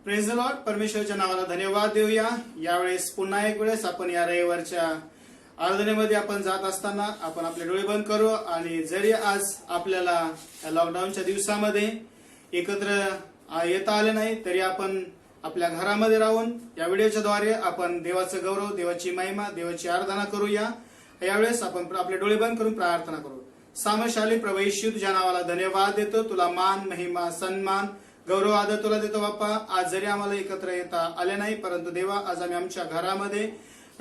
Praise the Lord. परमेश्वराच्या नावाला धन्यवाद देऊया. यावेळेस पुन्हा एक वेळेस आपण या रविवारच्या आराधनेमध्ये आपण जात असताना आपण आपले डोळे बंद करू आणि जरी आज आपल्याला या लॉकडाऊनच्या दिवसामध्ये एकत्र येता आले नाही तरी आपण आपल्या घरामध्ये राहून या व्हिडिओच्या द्वारे आपण देवाचं गौरव, देवाची महिमा, देवाची आराधना करूया. यावेळेस आपण आपले डोळे बंद करून प्रार्थना करू. सामशाली प्रभू येशू, तुझ्या नावाला धन्यवाद देतो. तुला मान, महिमा, सन्मान, गौरव, आदर तुला देतो बाप्पा. आज जरी आम्हाला एकत्र येता आले नाही परंतु देवा आज आम्ही आमच्या घरामध्ये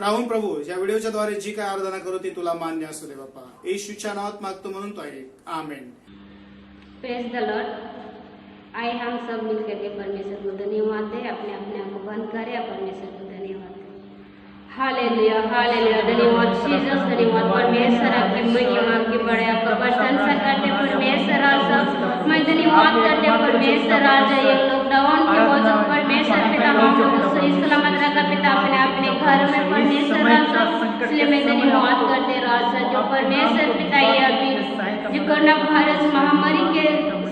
राहून प्रभू या व्हिडिओच्या द्वारे जी काय आराधना करू ती तुला मान्य असू दे बाप्पा. येशूच्या नावात मागतो म्हणून तो आहे. आमेन. Praise the lord. आइए हम सब मिलकर के परमेश्वर को धन्यवाद दें. अपने अपने आप को बंद करें, परमेश्वर को धन्यवाद दें. Hallelujah, hallelujah. धन्यवाद जीसस, धन्यवाद परमेश्वर. आपकी महिमा, आपकी बड़े आपका प्रशंसा करते परमेश्वर. आज मैं धन्यवाद करते परमेश्वर. आज ये लॉकडाउन के वजह परमेश्वर पिता हम लोग को सही सलामत रखा पिता अपने अपने घर में परमेश्वर. इसलिए मैं धन्यवाद करते राजा जो परमेश्वर पिता ये अभी जो कोरोना वायरस महामारी के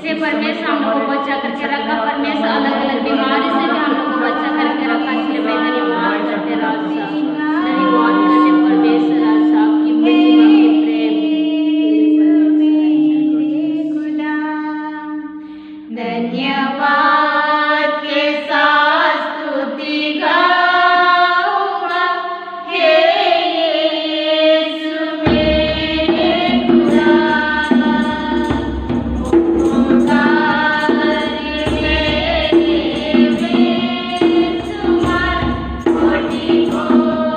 से परमेश्वर हम लोग को बचा करके रखा परमेश्वर. अलग अलग बीमारी से भी हम लोग को बचा करके रखा. इसलिए मैं धन्यवाद करते राजा, धन्यवाद करते परमेश्वर. राजा आपकी महिमा, आपकी प्रेम. धन्यवाद के साथ स्तुति गाऊंगा हे यीशु मेरे खुदा. Oh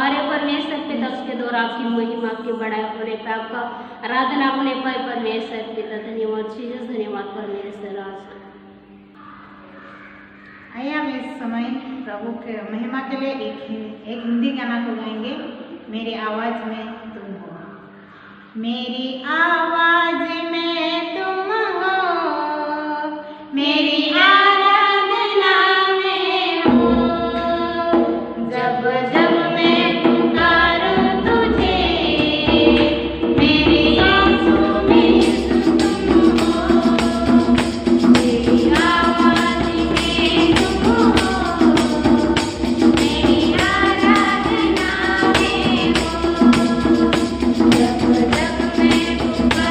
पुकारे परमेश्वर पिता, उसके द्वारा आपकी महिमा, आपकी बड़ाई होने पे, आपका आराधना अपने पर परमेश्वर पिता। धन्यवाद जीसस, धन्यवाद परमेश्वर। आज आइए हम इस समय प्रभु के महिमा के लिए एक हिंदी गाना को गाएंगे, मेरी आवाज में तुम हो। मेरी आवाज में तुम हो, मेरी आराधना में हो, जब जब मैं पुकारूं तुझे, मेरी आंसू में तुम हो, मेरी आवाज में तुम हो, मेरी आराधना में हो, जब जब मैं पुकारूं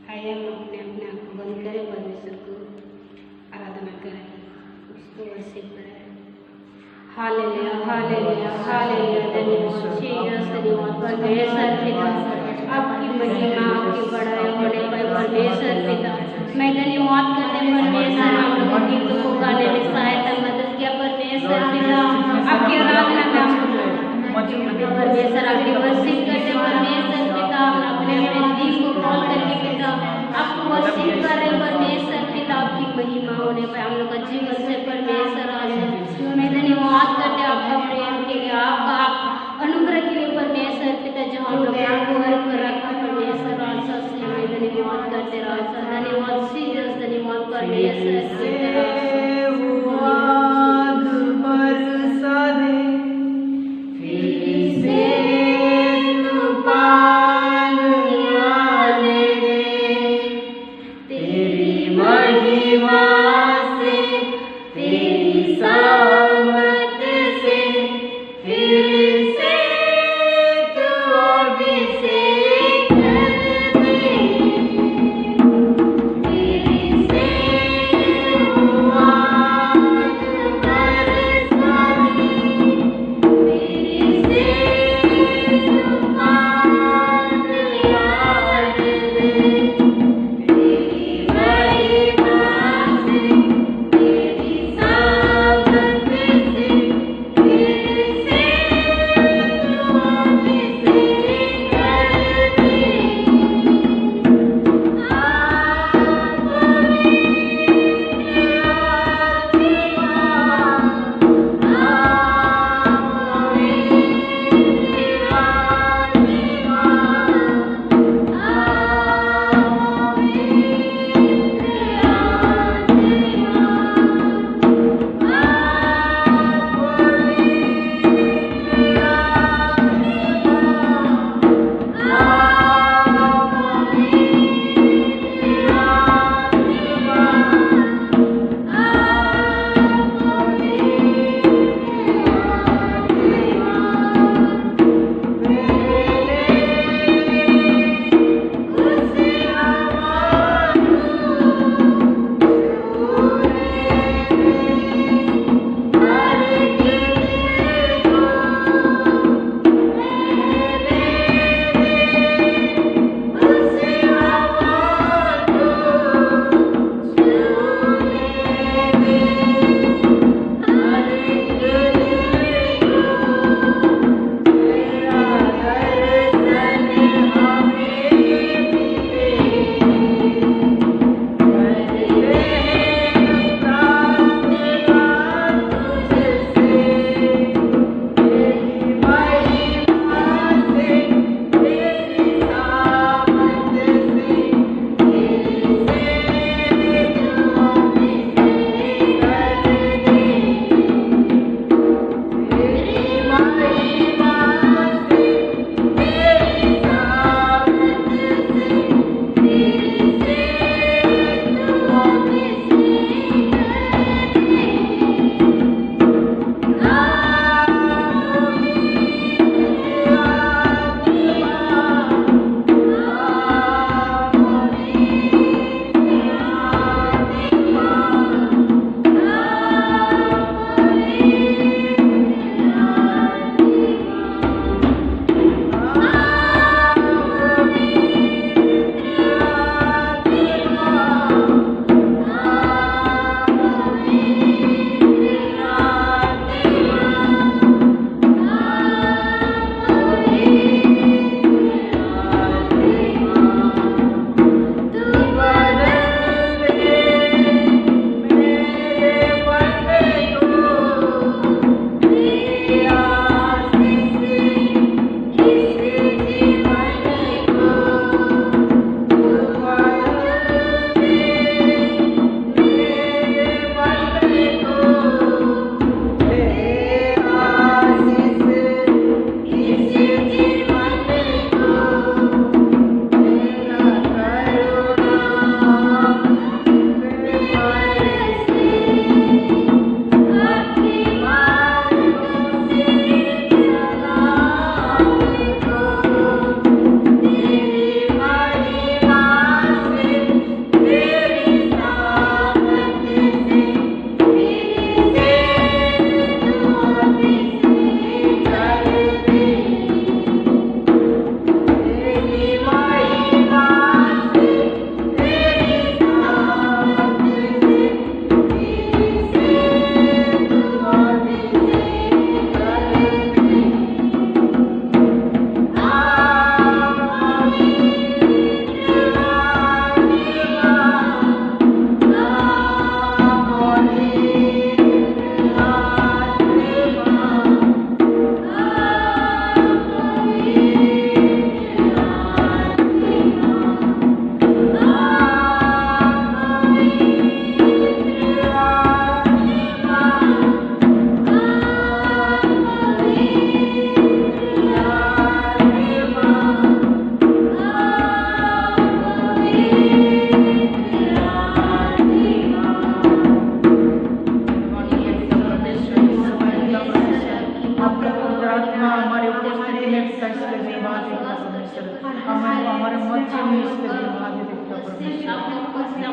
आइए हम अपने अपने आँख को बंद करें, परमेश्वर को आराधना करें, उसको वर्शिप करें। हालेलुया हालेलुया हालेलुया, धन्यवाद जीसस, धन्यवाद परमेश्वर पिता, आपकी महिमा आपकी बड़ाई होने पर परमेश्वर पिता, मैं धन्यवाद करते परमेश्वर, आप लोगों की गीतों को गाने में सहायता मदद किया परमेश्वर पिता, आपकी आराधना में परमेश्वर आपकी वर्शिप करते परमेश्वर पिता, हम अपने अपने दिल को खोल करके पिता आपको वर्शिप कर रहे परमेश्वर पिता, आपकी महिमा होने पर हम लोग का जीवन से परमेश्वर आज मैं धन्यवाद करते आपका प्रेम के लिए, आपका अनुग्रह के लिए परमेश्वर पिता, जो हम लोग को पर रखा परमेश्वर आज से मैं धन्यवाद करते राजा, धन्यवाद सीरियस, धन्यवाद परमेश्वर पिता। Oh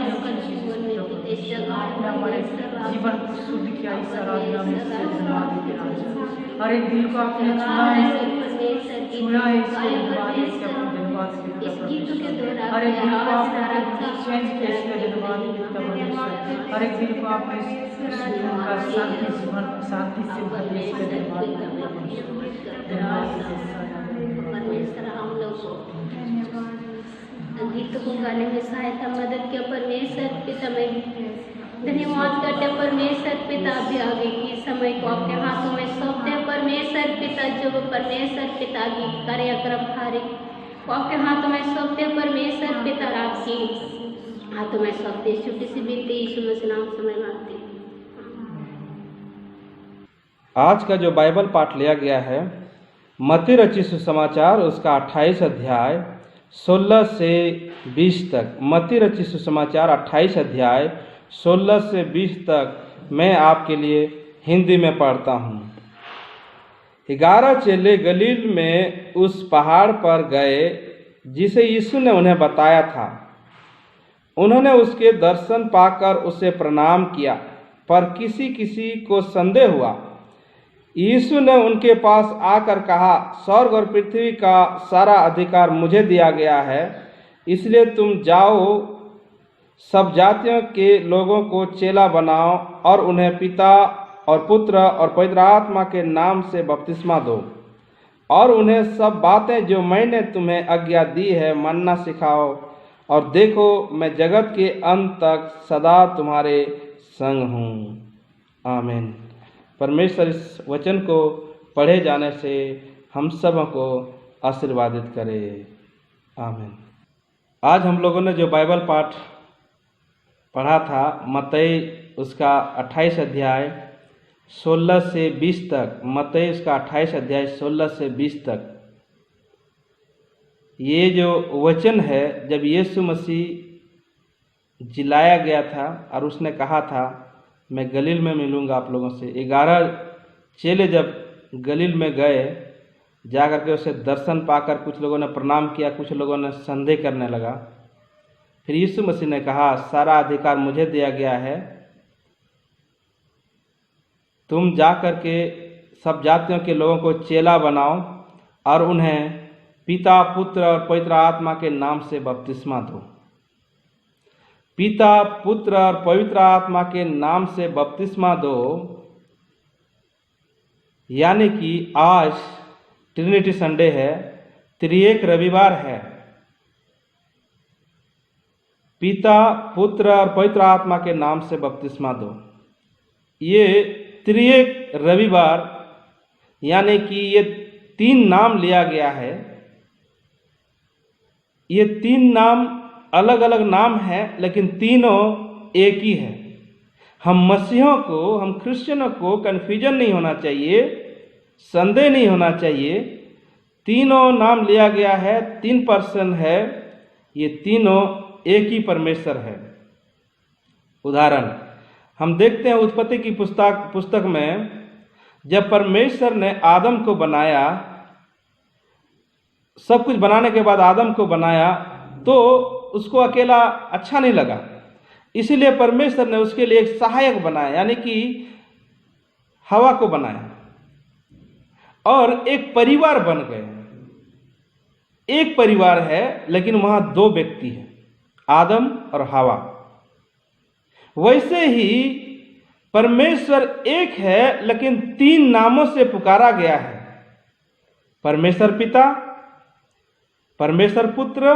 लोग जीवन में कितने जगह आपने हमारे जीवन को शुद्ध किया, इस आराधना में इससे धन्यवाद देते राजा। हर एक दिल को आपने छुआ है, छुआ है, इसके धन्यवाद, इसके अपने धन्यवाद के पिता परमेश्वर। हर एक दिल को आपने चेंज किया, इसके धन्यवाद के पिता परमेश्वर। हर एक दिल को आपने जीवन का शांति जीवन शांति से भर दिया, इसके धन्यवाद के पिता परमेश्वर। धन्यवाद परमेश्वर हम लोग को गीत को गाने में सहायता मदद किया परमेश्वर पिता। में धन्यवाद करते परमेश्वर पिता। अभी आगे के समय को आपके हाथों में सौंपते हैं परमेश्वर पिता। जो परमेश्वर पिता की कार्यक्रम कार्य को आपके हाथों में सौंपते हैं परमेश्वर पिता। आपकी हाथों में सौंपते छोटी सी विनती यीशु मसीह नाम समय मांगते हैं। आज का जो बाइबल पाठ लिया गया है मत्ती रचित सुसमाचार उसका 28 अध्याय 16 से 20 तक। मत्ती रचित सुसमाचार 28 अध्याय 16 से 20 तक मैं आपके लिए हिंदी में पढ़ता हूँ। 11 चेले गलील में उस पहाड़ पर गए जिसे यीशु ने उन्हें बताया था। उन्होंने उसके दर्शन पाकर उसे प्रणाम किया, पर किसी किसी को संदेह हुआ। यीशु ने उनके पास आकर कहा, स्वर्ग और पृथ्वी का सारा अधिकार मुझे दिया गया है, इसलिए तुम जाओ, सब जातियों के लोगों को चेला बनाओ और उन्हें पिता और पुत्र और पवित्र आत्मा के नाम से बपतिस्मा दो और उन्हें सब बातें जो मैंने तुम्हें आज्ञा दी है मानना सिखाओ, और देखो मैं जगत के अंत तक सदा तुम्हारे संग हूँ। आमीन। परमेश्वर इस वचन को पढ़े जाने से हम सब को आशीर्वादित करे। आमीन। आज हम लोगों ने जो बाइबल पाठ पढ़ा था मत्ती उसका 28 अध्याय 16 से 20 तक। मत्ती उसका 28 अध्याय 16 से 20 तक। ये जो वचन है जब यीशु मसीह जिलाया गया था और उसने कहा था मैं गलील में मिलूंगा आप लोगों से। 11 चेले जब गलील में गए, जाकर के उसे दर्शन पाकर कुछ लोगों ने प्रणाम किया, कुछ लोगों ने संदेह करने लगा। फिर यीशु मसीह ने कहा सारा अधिकार मुझे दिया गया है, तुम जाकर के सब जातियों के लोगों को चेला बनाओ और उन्हें पिता पुत्र और पवित्र आत्मा के नाम से बपतिस्मा दो। पिता पुत्र और पवित्र आत्मा के नाम से बपतिस्मा दो, यानी कि आज ट्रिनिटी संडे है, त्रिएक रविवार है। पिता पुत्र और पवित्र आत्मा के नाम से बपतिस्मा दो। ये त्रिएक रविवार यानी कि ये 3 नाम लिया गया है। ये 3 नाम अलग अलग नाम है लेकिन तीनों एक ही है। हम मसीहों को, हम क्रिश्चियनों को कन्फ्यूजन नहीं होना चाहिए, संदेह नहीं होना चाहिए। तीनों नाम लिया गया है, 3 पर्सन है, ये तीनों एक ही परमेश्वर है। उदाहरण हम देखते हैं उत्पत्ति की पुस्तक में, जब परमेश्वर ने आदम को बनाया, सब कुछ बनाने के बाद आदम को बनाया तो उसको अकेला अच्छा नहीं लगा, इसीलिए परमेश्वर ने उसके लिए एक सहायक बनाया, यानी कि हवा को बनाया और एक परिवार बन गए। एक परिवार है लेकिन वहां 2 व्यक्ति हैं, आदम और हवा। वैसे ही परमेश्वर एक है लेकिन 3 नामों से पुकारा गया है। परमेश्वर पिता, परमेश्वर पुत्र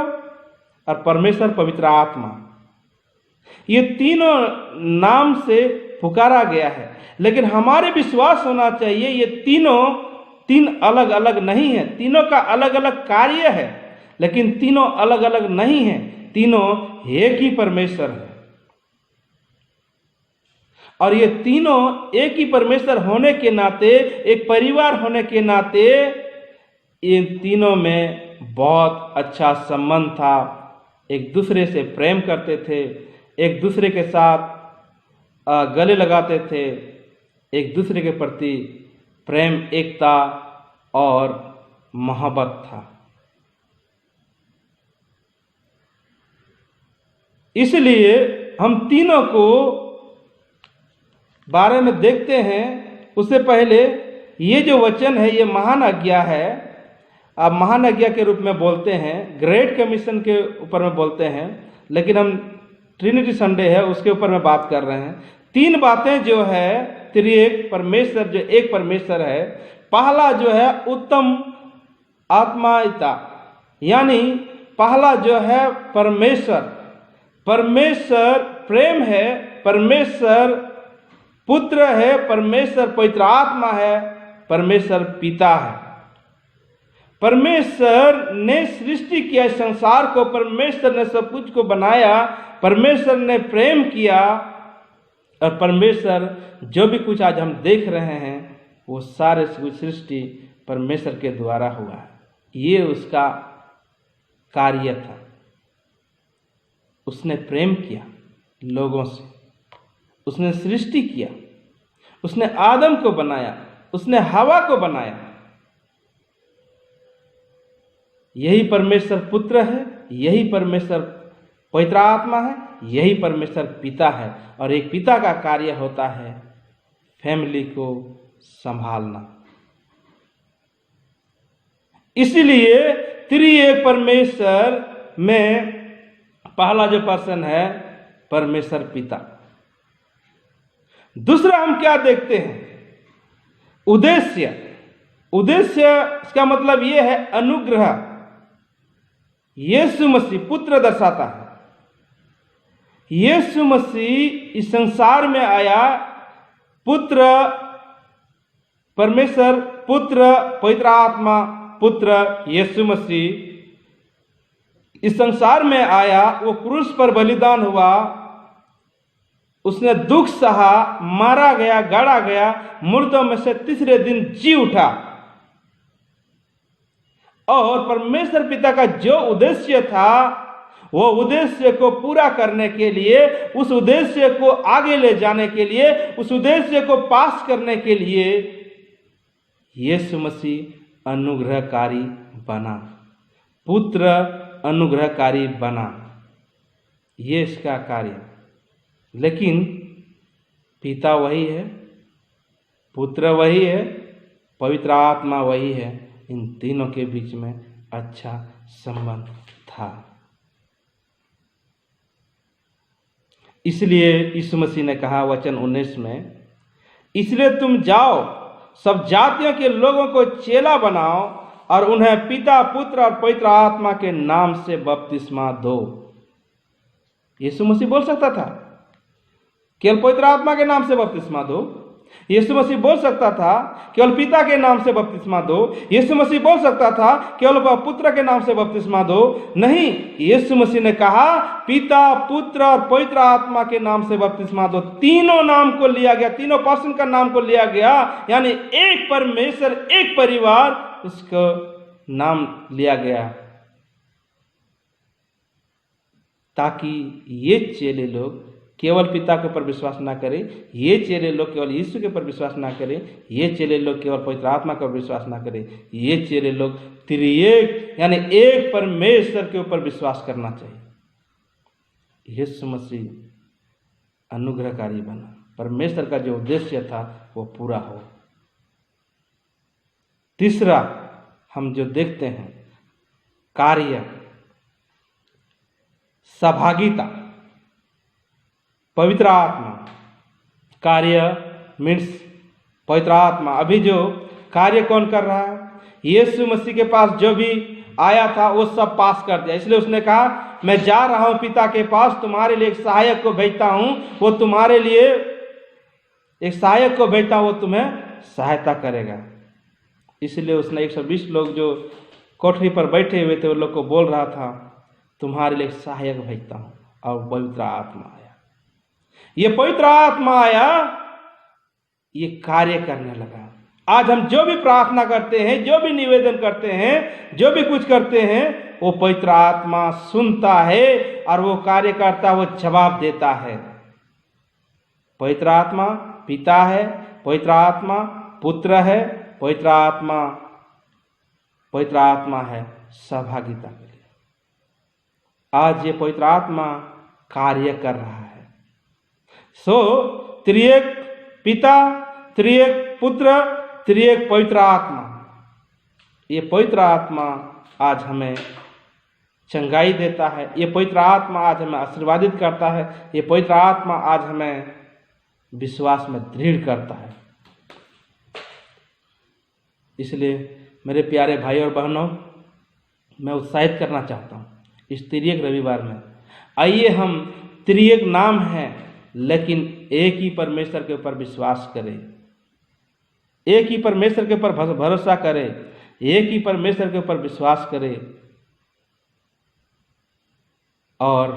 और परमेश्वर पवित्र आत्मा। ये तीनों नाम से पुकारा गया है, लेकिन हमारे विश्वास होना चाहिए ये तीनों 3 अलग अलग नहीं है। तीनों का अलग अलग कार्य है लेकिन तीनों अलग अलग नहीं है, तीनों एक ही परमेश्वर है। और ये तीनों एक ही परमेश्वर होने के नाते, एक परिवार होने के नाते, इन तीनों में बहुत अच्छा संबंध था। एक दूसरे से प्रेम करते थे, एक दूसरे के साथ गले लगाते थे, एक दूसरे के प्रति प्रेम, एकता और मोहब्बत था। इसलिए हम तीनों को बारे में देखते हैं, उससे पहले ये जो वचन है ये महान आज्ञा है। आप महान आज्ञा के रूप में बोलते हैं, ग्रेट कमीशन के ऊपर में बोलते हैं, लेकिन हम ट्रिनिटी संडे है उसके ऊपर में बात कर रहे हैं। 3 बातें जो है त्रिएक परमेश्वर जो एक परमेश्वर है। पहला जो है उत्तम आत्मायिता, यानी पहला जो है परमेश्वर प्रेम है, परमेश्वर पुत्र है, परमेश्वर पवित्र आत्मा है, परमेश्वर पिता है। परमेश्वर ने सृष्टि किया संसार को, परमेश्वर ने सब कुछ को बनाया, परमेश्वर ने प्रेम किया, और परमेश्वर जो भी कुछ आज हम देख रहे हैं वो सारे सृष्टि परमेश्वर के द्वारा हुआ है। ये उसका कार्य था। उसने प्रेम किया लोगों से, उसने सृष्टि किया, उसने आदम को बनाया, उसने हवा को बनाया। यही परमेश्वर पुत्र है, यही परमेश्वर पवित्र आत्मा है, यही परमेश्वर पिता है। और एक पिता का कार्य होता है फैमिली को संभालना। इसीलिए त्रिएक परमेश्वर में पहला जो पर्सन है परमेश्वर पिता। दूसरा हम क्या देखते हैं? उद्देश्य इसका मतलब यह है अनुग्रह। यीशु मसीह पुत्र दर्शाता है। यीशु मसीह इस संसार में आया, पुत्र परमेश्वर पुत्र पवित्र आत्मा पुत्र यीशु मसीह इस संसार में आया, वो क्रूस पर बलिदान हुआ, उसने दुख सहा, मारा गया, गाड़ा गया, मुर्दों में से तीसरे दिन जी उठा। और परमेश्वर पिता का जो उद्देश्य था वो उद्देश्य को पूरा करने के लिए, उस उद्देश्य को आगे ले जाने के लिए, उस उद्देश्य को पास करने के लिए यीशु मसीह अनुग्रहकारी बना, पुत्र अनुग्रहकारी बना। ये इसका कार्य। लेकिन पिता वही है, पुत्र वही है, पवित्र आत्मा वही है। इन तीनों के बीच में अच्छा संबंध था। इसलिए यीशु मसीह ने कहा वचन 19 में, इसलिए तुम जाओ, सब जातियों के लोगों को चेला बनाओ और उन्हें पिता पुत्र और पवित्र आत्मा के नाम से बपतिस्मा दो। यीशु मसीह बोल सकता था केवल पवित्र आत्मा के नाम से बपतिस्मा दो। यीशु मसीह बोल सकता था केवल पिता के नाम से बपतिस्मा दो। यीशु मसीह बोल सकता था केवल पुत्र के नाम से बपतिस्मा दो। नहीं, यीशु मसीह ने कहा पिता पुत्र और पवित्र आत्मा के नाम से बपतिस्मा दो। तीनों नाम को लिया गया, तीनों पर्सन का नाम को लिया गया, यानी एक परमेश्वर, एक परिवार, उसको नाम लिया गया, ताकि ये चेले लोग केवल पिता के ऊपर विश्वास ना करें, ये चेले लोग केवल यीशु के ऊपर विश्वास ना करें, ये चेले लोग केवल पवित्र आत्मा के ऊपर विश्वास ना करें, ये चेले लोग त्रिएक यानी एक परमेश्वर के ऊपर विश्वास करना चाहिए। यीशु मसीह अनुग्रहकारी बना, परमेश्वर का जो उद्देश्य था वो पूरा हो। तीसरा हम जो देखते हैं कार्य, सहभागिता, पवित्र आत्मा। कार्य मीन्स पवित्र आत्मा। अभी जो कार्य कौन कर रहा है? यीशु मसीह के पास जो भी आया था वो सब पास कर दिया। इसलिए उसने कहा मैं जा रहा हूं पिता के पास, तुम्हारे लिए एक सहायक को भेजता हूं, वो तुम्हारे लिए एक सहायक को भेजता हूं, वो तुम्हें सहायता करेगा। इसलिए उसने 120 लोग जो कोठरी पर बैठे हुए थे उन लोग को बोल रहा था तुम्हारे लिए एक सहायक भेजता हूं। और पवित्र आत्मा आया। ये पवित्र आत्मा आया, ये कार्य करने लगा। आज हम जो भी प्रार्थना करते हैं, जो भी निवेदन करते हैं, जो भी कुछ करते हैं, वो पवित्र आत्मा सुनता है और वो कार्य करता है, वो जवाब देता है। पवित्र आत्मा पिता है, पवित्र आत्मा पुत्र है, पवित्र आत्मा है सहभागिता के लिए। आज ये पवित्र आत्मा कार्य कर रहा है। सो त्रिएक पिता, त्रिएक पुत्र, त्रिएक पवित्र आत्मा, ये पवित्र आत्मा आज हमें चंगाई देता है, ये पवित्र आत्मा आज हमें आशीर्वादित करता है, ये पवित्र आत्मा आज हमें विश्वास में दृढ़ करता है। इसलिए मेरे प्यारे भाई और बहनों, मैं उत्साहित करना चाहता हूँ इस त्रिएक रविवार में। आइए हम त्रिएक नाम है लेकिन एक ही परमेश्वर के ऊपर विश्वास करें, एक ही परमेश्वर के ऊपर भरोसा करें, एक ही परमेश्वर के ऊपर विश्वास करें और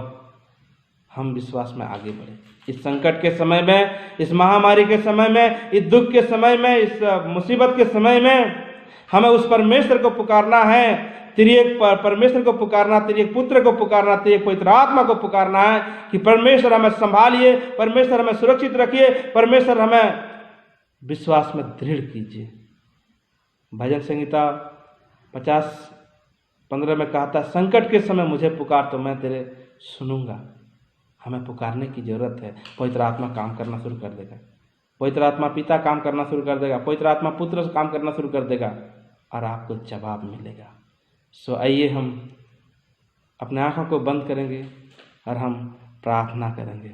हम विश्वास में आगे बढ़े। इस संकट के समय में, इस महामारी के समय में, इस दुख के समय में, इस मुसीबत के समय में हमें उस परमेश्वर को पुकारना है, त्रिएक परमेश्वर को पुकारना, त्रिएक पुत्र को पुकारना, त्रिएक पवित्र आत्मा को पुकारना है कि परमेश्वर हमें संभालिए, परमेश्वर हमें सुरक्षित रखिए, परमेश्वर हमें विश्वास में दृढ़ कीजिए। भजन संहिता 50:15 में कहा था, संकट के समय मुझे पुकार तो मैं तेरे सुनूंगा। हमें पुकारने की जरूरत है। पवित्र आत्मा काम करना शुरू कर देगा, पवित्र आत्मा पिता काम करना शुरू कर देगा, पवित्र आत्मा पुत्र काम करना शुरू कर देगा और आपको जवाब मिलेगा। सो आइए हम अपने आंखों को बंद करेंगे और हम प्रार्थना करेंगे।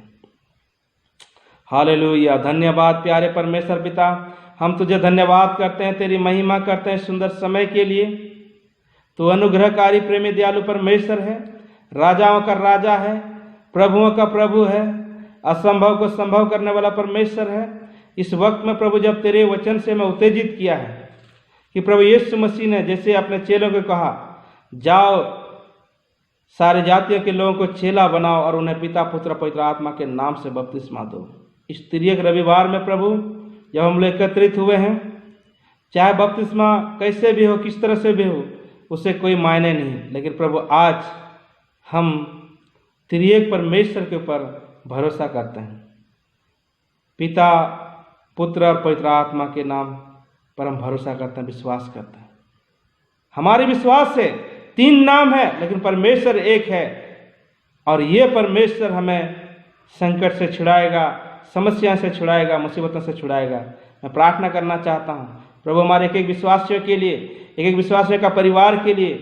हालेलुया। धन्यवाद प्यारे परमेश्वर पिता, हम तुझे धन्यवाद करते हैं, तेरी महिमा करते हैं सुंदर समय के लिए। तू अनुग्रहकारी प्रेमी दयालु परमेश्वर है, राजाओं का राजा है, प्रभुओं का प्रभु है, असंभव को संभव करने वाला परमेश्वर है। इस वक्त में प्रभु जब तेरे वचन से मैं उत्तेजित किया है कि प्रभु यीशु मसीह ने जैसे अपने चेलों को कहा, जाओ सारे जातियों के लोगों को चेला बनाओ और उन्हें पिता पुत्र पवित्र आत्मा के नाम से बपतिस्मा दो। इस त्रिएक रविवार में प्रभु जब हम लोग एकत्रित हुए हैं, चाहे बपतिस्मा कैसे भी हो, किस तरह से भी हो, उसे कोई मायने नहीं, लेकिन प्रभु आज हम त्रिएक परमेश्वर के ऊपर भरोसा करते हैं। पिता पुत्र और पवित्र आत्मा के नाम पर हम भरोसा करते हैं, विश्वास करते हैं। हमारे विश्वास से 3 नाम है लेकिन परमेश्वर एक है और ये परमेश्वर हमें संकट से छुड़ाएगा, समस्या से छुड़ाएगा, मुसीबतों से छुड़ाएगा। मैं प्रार्थना करना चाहता हूँ प्रभु हमारे एक एक विश्वासियों के लिए, एक एक विश्वासियों का परिवार के लिए,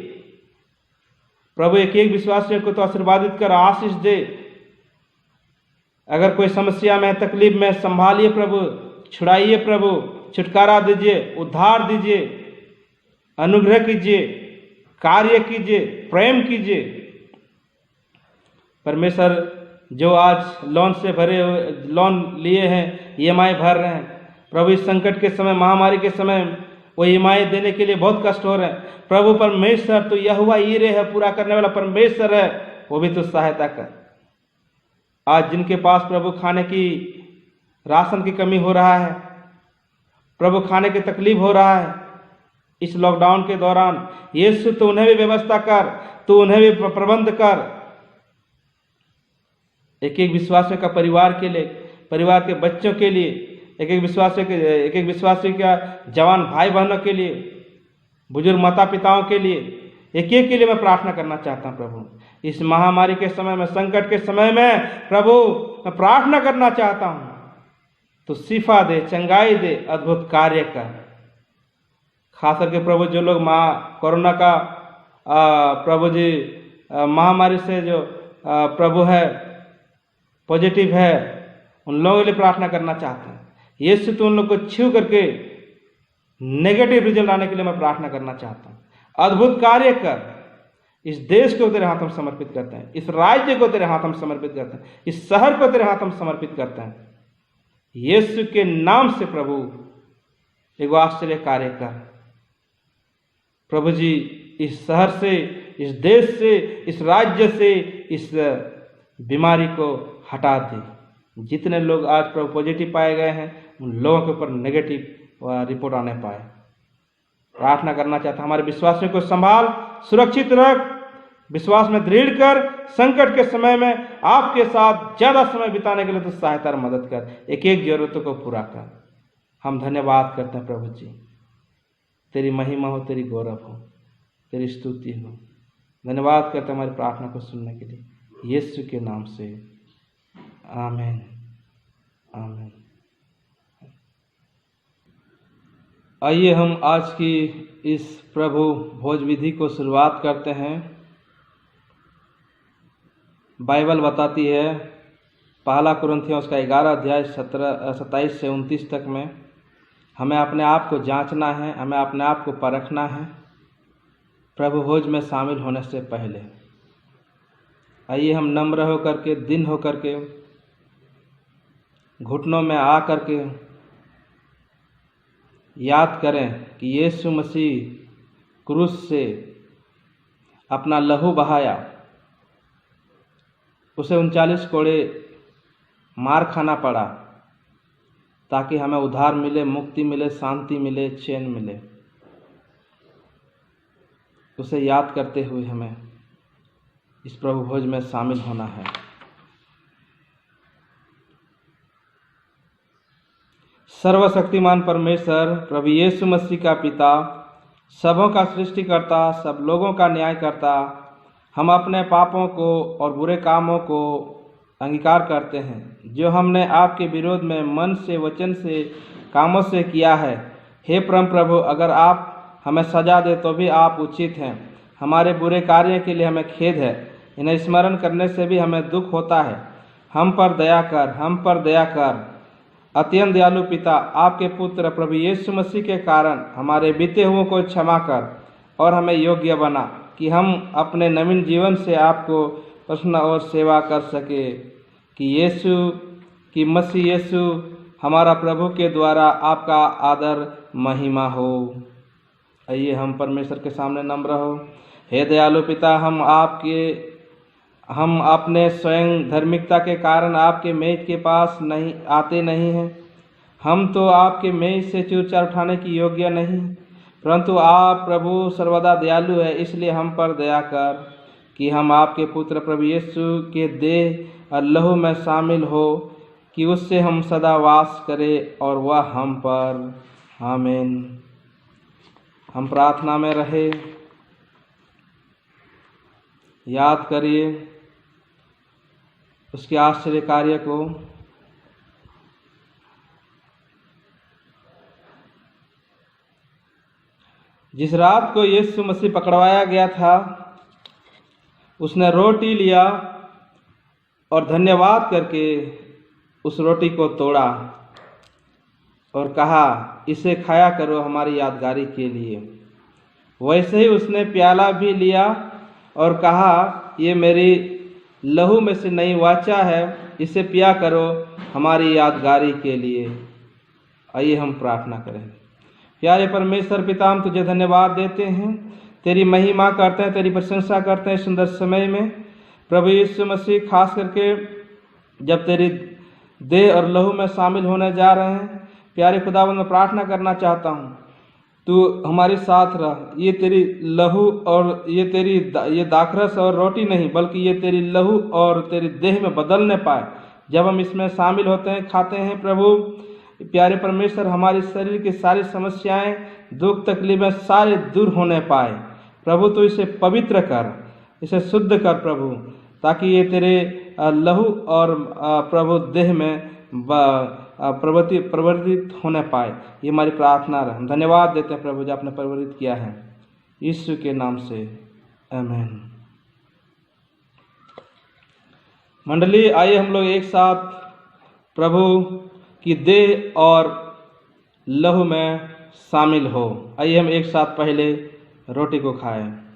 प्रभु एक एक विश्वासियों को तो आशीर्वादित कर आशीष दे। अगर कोई समस्या में, तकलीफ में, संभालिए प्रभु, छुड़ाइए प्रभु, छुटकारा दीजिए, उद्धार दीजिए, अनुग्रह कीजिए, कार्य कीजिए, प्रेम कीजिए। परमेश्वर जो आज लोन से भरे हुए, लोन लिए हैं, EMI भर रहे हैं, प्रभु इस संकट के समय, महामारी के समय वो EMI देने के लिए बहुत कष्ट हो रहे हैं। प्रभु परमेश्वर तो यहोवा यीरे है, पूरा करने वाला परमेश्वर है, वो भी तो सहायता कर। आज जिनके पास प्रभु खाने की, राशन की कमी हो रहा है, प्रभु खाने की तकलीफ हो रहा है इस लॉकडाउन के दौरान, यीशु तो उन्हें भी व्यवस्था कर, तो उन्हें भी प्रबंध कर। एक एक विश्वासियों का परिवार के लिए, परिवार के बच्चों के लिए, एक एक विश्वासी का जवान भाई बहनों के लिए, बुजुर्ग माता पिताओं के लिए, एक एक के लिए मैं प्रार्थना करना चाहता हूँ प्रभु। इस महामारी के समय में, संकट के समय में प्रभु मैं प्रार्थना करना चाहता हूँ, तो शिफा दे, चंगाई दे, अद्भुत कार्य कर। खास करके प्रभु जो लोग कोरोना का प्रभु जी महामारी से जो प्रभु है पॉजिटिव है, उन लोगों के लिए प्रार्थना करना चाहते हैं। यीशु तो उन लोग को छू करके नेगेटिव रिजल्ट आने के लिए मैं प्रार्थना करना चाहता हूँ। अद्भुत कार्य कर। इस देश को तेरे हाथ में समर्पित करते हैं, इस राज्य को तेरे हाथ में समर्पित करते हैं, इस शहर को तेरे हाथ में समर्पित करते हैं। यीशु के नाम से प्रभु एक आश्चर्य कार्य कर। प्रभु जी इस शहर से, इस देश से, इस राज्य से इस बीमारी को हटा दे। जितने लोग आज प्रभु पॉजिटिव पाए गए हैं, उन लोगों के ऊपर नेगेटिव रिपोर्ट आने पाए। प्रार्थना करना चाहता हूं, हमारे विश्वासियों को संभाल, सुरक्षित रख, विश्वास में दृढ़ कर। संकट के समय में आपके साथ ज्यादा समय बिताने के लिए तो सहायता और मदद कर, एक एक जरूरतों को पूरा कर। हम धन्यवाद करते हैं प्रभु जी, तेरी महिमा हो, तेरी गौरव हो, तेरी स्तुति हो। धन्यवाद करते हैं हमारी प्रार्थना को सुनने के लिए, यीशु के नाम से, आमीन। आमीन। आइए हम आज की इस प्रभु भोज विधि को शुरुआत करते हैं। बाइबल बताती है पहला कुरिन्थियों उसका 11 अध्याय 27 से 29 तक में हमें अपने आप को जांचना है, हमें अपने आप को परखना है प्रभु भोज में शामिल होने से पहले। आइए हम नम्र होकर के, दिन होकर के, घुटनों में आ करके याद करें कि यीशु मसीह क्रूस से अपना लहू बहाया, उसे 39 कोड़े मार खाना पड़ा ताकि हमें उद्धार मिले, मुक्ति मिले, शांति मिले, चैन मिले। उसे याद करते हुए हमें इस प्रभु भोज में शामिल होना है। सर्वशक्तिमान परमेश्वर प्रभु यीशु मसीह का पिता, सबों का सृष्टिकर्ता, सब लोगों का न्यायकर्ता, हम अपने पापों को और बुरे कामों को अंगीकार करते हैं जो हमने आपके विरोध में मन से, वचन से, कामों से किया है। हे परम प्रभु, अगर आप हमें सजा दे तो भी आप उचित हैं। हमारे बुरे कार्य के लिए हमें खेद है, इन्हें स्मरण करने से भी हमें दुख होता है। हम पर दया कर, हम पर दया कर। अत्यंत दयालु पिता, आपके पुत्र प्रभु यीशु मसीह के कारण हमारे बीते हुओं को क्षमा कर और हमें योग्य बना कि हम अपने नवीन जीवन से आपको प्रसन्न और सेवा कर सके। कि मसीह यीशु हमारा प्रभु के द्वारा आपका आदर महिमा हो। आइए हम परमेश्वर के सामने नम्र हो। हे दयालु पिता, हम अपने स्वयं धार्मिकता के कारण आपके मेज के पास आते नहीं हैं। हम तो आपके मेज से चूर-चार उठाने की योग्य नहीं, परंतु आप प्रभु सर्वदा दयालु है, इसलिए हम पर दया कर कि हम आपके पुत्र प्रभु यीशु के देह और लहू में शामिल हो, कि उससे हम सदा वास करें और वह हम पर। आमीन। हम प्रार्थना में रहे, याद करिए उसके आश्चर्य कार्य को। जिस रात को यीशु मसीह पकड़वाया गया था, उसने रोटी लिया और धन्यवाद करके उस रोटी को तोड़ा और कहा, इसे खाया करो हमारी यादगारी के लिए। वैसे ही उसने प्याला भी लिया और कहा, ये मेरी लहू में से नई वाचा है, इसे पिया करो हमारी यादगारी के लिए। आइए हम प्रार्थना करें। प्यारे परमेश्वर पिता, हम तुझे धन्यवाद देते हैं, तेरी महिमा करते हैं, तेरी प्रशंसा करते हैं सुंदर समय में। प्रभु यीशु मसीह, खास करके जब तेरी देह और लहू में शामिल होने जा रहे हैं, प्यारे खुदावंद, मैं प्रार्थना करना चाहता हूँ तू हमारे साथ रह। ये तेरी लहू और ये दाखरस और रोटी नहीं, बल्कि ये तेरी लहू और तेरी देह में बदलने पाए जब हम इसमें शामिल होते हैं, खाते हैं। प्रभु प्यारे परमेश्वर, हमारे शरीर की सारी समस्याएं, दुख, तकलीफें सारे दूर होने पाए। प्रभु तू इसे पवित्र कर, इसे शुद्ध कर प्रभु, ताकि ये तेरे लहू और प्रभु देह में प्रवर्तित होने पाए। ये हमारी प्रार्थना है। हम धन्यवाद देते हैं प्रभु जो आपने प्रवर्तित किया है, यीशु के नाम से आमीन। मंडली, आइए हम लोग एक साथ प्रभु की देह और लहू में शामिल हो। आइए हम एक साथ पहले रोटी को खाएं।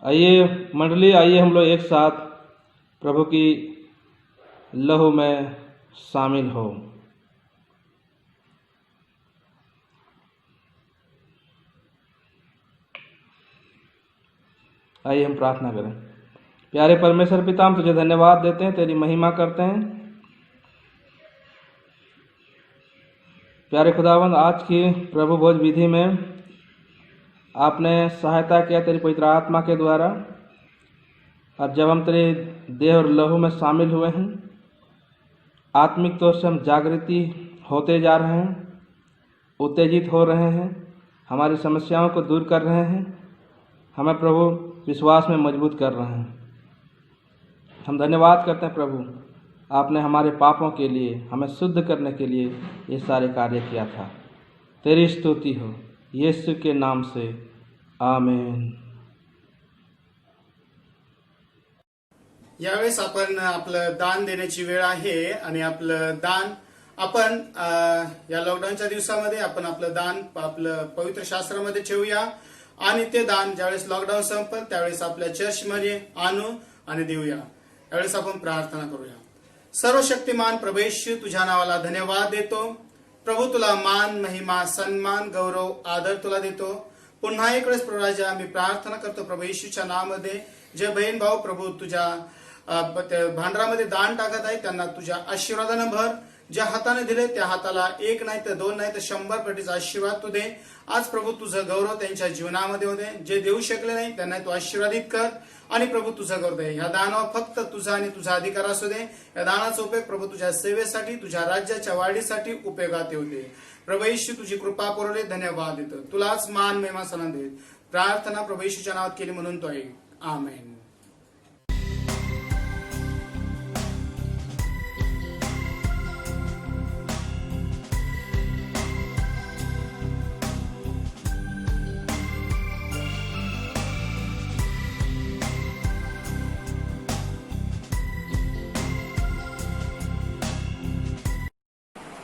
आइए मंडली, आइए हम लोग एक साथ प्रभु की लहू में शामिल हो। आइए हम प्रार्थना करें। प्यारे परमेश्वर पिता, हम तुझे धन्यवाद देते हैं, तेरी महिमा करते हैं। प्यारे खुदावंद, आज की प्रभु भोज विधि में आपने सहायता किया तेरी पवित्र आत्मा के द्वारा, और जब हम तेरे देह और लहू में शामिल हुए हैं, आत्मिक तौर से हम जागृति होते जा रहे हैं। उत्तेजित हो रहे हैं, हमारी समस्याओं को दूर कर रहे हैं, हमें प्रभु विश्वास में मजबूत कर रहे हैं। हम धन्यवाद करते हैं प्रभु, आपने हमारे पापों के लिए, हमें शुद्ध करने के लिए ये सारे कार्य किया था। तेरी स्तुति हो यीशु के नाम से, आमीन। यावेळेस आपण आपलं दान देण्याची वेळ आहे आणि आपलं दान आपण या लॉकडाऊनच्या दिवसामध्ये आपण आपलं दान आपलं पवित्र शास्त्रामध्ये ठेवूया आणि ते दान ज्यावेळेस लॉकडाऊन संपेल त्यावेळेस आपल्या चर्चमध्ये आणू आणि देऊया। यावेळेस आपण प्रार्थना करूया। सर्वशक्तिमान प्रभू येशू, तुझ्या नावाला धन्यवाद देतो प्रभू, तुला मान, महिमा, सन्मान, गौरव, आदर तुला देतो। पुन्हा एक वेळेस प्रभू राजा मी प्रार्थना करतो प्रभू येशूच्या नावामध्ये, जे बहीण भाऊ प्रभू तुझ्या भांडारामध्ये दान टाकत आहे त्यांना तुझ्या आशीर्वादानं भर। ज्या हाताने दिले त्या हाताला 1 नाही तर 2 नाही तर 100 पटीचा आशीर्वाद तू दे। आज प्रभू तुझं गौरव त्यांच्या जीवनामध्ये होते, जे देऊ शकले नाही त्यांना तू आशीर्वादित कर आणि प्रभू तुझं गौरव दे। या दानावर फक्त तुझा आणि तुझा अधिकार असू दे। या दानाचा उपयोग प्रभू तुझ्या सेवेसाठी, तुझ्या राज्याच्या वाढीसाठी उपयोगात येऊ दे। प्रभू येशू तुझी कृपा पुरवले, धन्यवाद देतो तुलाच मान, महिमा, सन्मान दे। प्रार्थना प्रभू येशूच्या नावात केली म्हणून तो आहे, आमेन।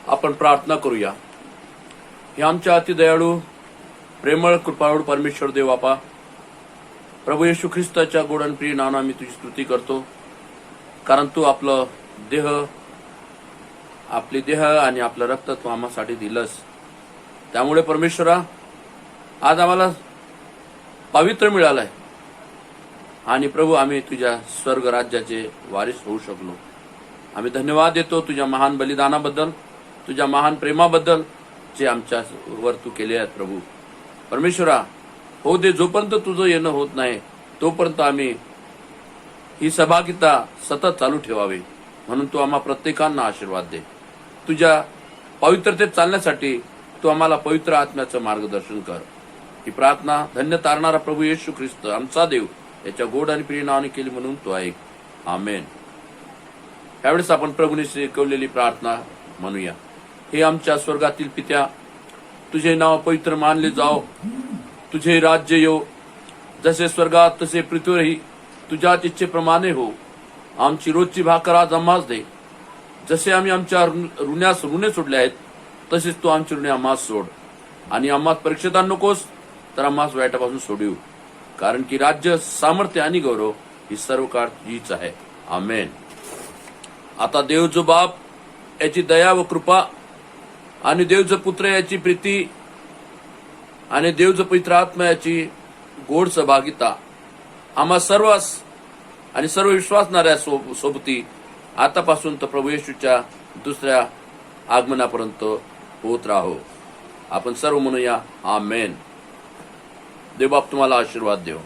आपण प्रार्थना करूया। हे आमच्या अतिदयाळू प्रेमळ कृपाळू परमेश्वर देव बापा, प्रभू येशू ख्रिस्ताच्या गोड आणि प्रिय नावाने मी तुझी स्तुती करतो, कारण तू आपले देह आणि आपलं रक्त तू आम्हासाठी दिलंस। त्यामुळे परमेश्वरा आज आम्हाला पवित्र मिळालंय आणि प्रभू आम्ही तुझ्या स्वर्ग राज्याचे वारिस होऊ शकलो। आम्ही धन्यवाद देतो तुझ्या महान बलिदानाबद्दल, तुझ्या महान प्रेमाबद्दल जे आमच्या वर तू केले आहेत प्रभू। परमेश्वरा हो दे, जोपर्यंत तुझं येणं होत नाही तोपर्यंत आम्ही ही सहभागिता सतत चालू ठेवावी, म्हणून तू आम्हा प्रत्येकांना आशीर्वाद दे। तुझ्या पवित्रतेत चालण्यासाठी तू आम्हाला पवित्र आत्म्याचं मार्गदर्शन कर। ही प्रार्थना धन्य तारणारा प्रभू येशू ख्रिस्त आमचा देव याच्या गोड आणि प्रिय नावाने केली म्हणून तो ऐक, आमेन। यावेळेस आपण प्रभूने शिकवलेली प्रार्थना म्हणूया। हे आमच्या स्वर्गातील पित्या, तुझे नाव पवित्र मानले जाओ, तुझे राज्य येऊ, जसे स्वर्गात तसे पृथ्वीवरही तुझ्याच इच्छेप्रमाणे हो। आमची रोजची भाकर आज आम्हास दे, जसे आम्ही आमच्या ऋणे सोडले आहेत तसेच तू आमची ऋणे आम्हास सोड, आणि आम्हास परीक्षेत आणू नकोस तर आम्हास वाईटापासून सोडवू, कारण की राज्य, सामर्थ्य आणि गौरव ही सर्व काळ तुझीच आहे, आमेन। आता देव जो बाप याची दया व कृपा आणि देव जो पुत्र याची प्रीती आणि देव जो पवित्र आत्मा याची गोड सहभागिता आम्हा सर्वांस आणि सर्व विश्वासणाऱ्या सोबती आतापासून तर प्रभू येशूच्या दुसऱ्या आगमनापर्यंत होत राहो। आपण सर्व म्हणूया, आमेन। देव बाप तुम्हाला आशीर्वाद देव।